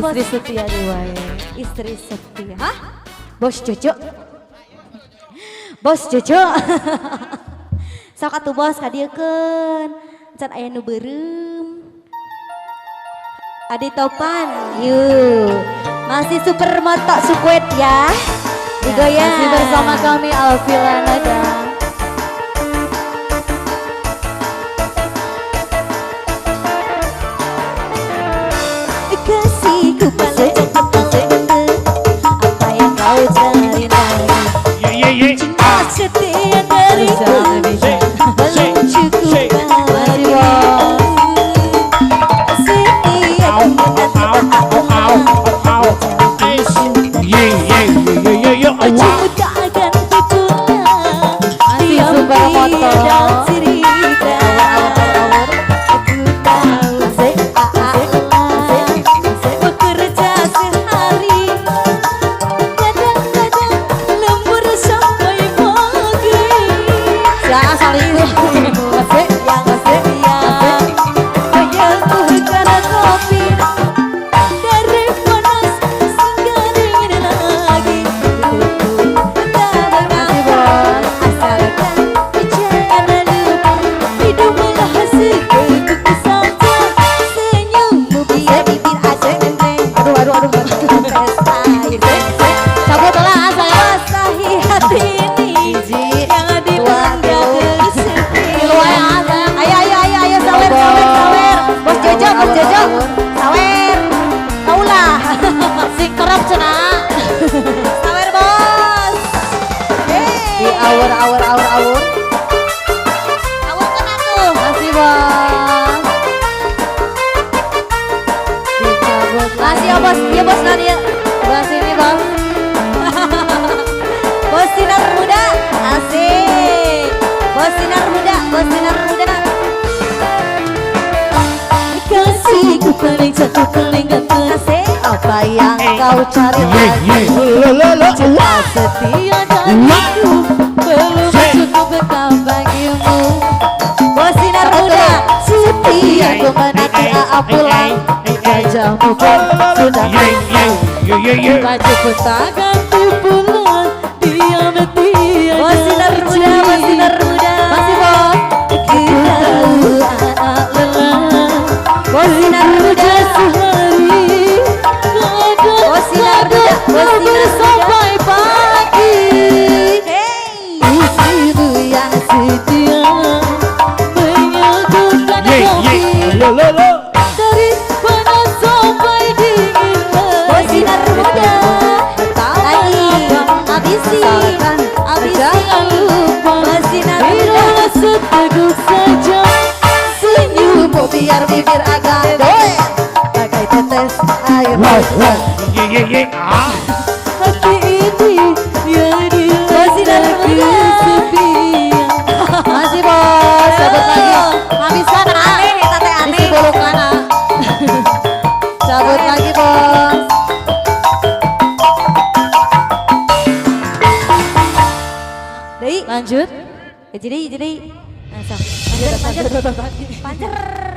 Istri setia diwae. Istri setia. Hah? Bos Jojo. Bos Jojo. Sok atuh bos kadiekeun. Can aya nu beureum. Adi Topan, yuk. Masih super moto sukuet ya. Digoyang. Masih bersama kami Alvila Nada. Kasihku paling apa yang kau cari lagi? Cinta setia dariku belum cukup sawer, kaulah, sing kerap cenah, sawer bos, di awur, awur kan aku, Masih bos. masih ya bos, iya bos Nadia, Sebelah sini bos. bos sinar muda, asik, bos sinar muda, kasihku paling satu paling ganteng, apa yang kau cari lagi? Cinta setia dariku belum cukup bekal bagimu. Bos sinar muda, setia ku menanti AA pulang. Wajahmu pun sudah baju pun tak ganti pulang. Diam dia. Bos sinar muda, masih bos. Kita anak lelah. Bos sinar muda sehari, bos sinar muda sampai pagi. Istrimu yang setia menyatukan kami dari panas sampai dingin. Bos sinar muda lagi abisi bos sinar muda seteguk saja. Senyummu biar bibir agak doer bagai tetes air mata. Hati ini jadi lagi sepi. Masih bos. Cabut lagi. Habisan aneh, tete aneh. Isi bulukan. Cabut lagi bos. Deui Lanjut. jadi. Lanjut. Pancer.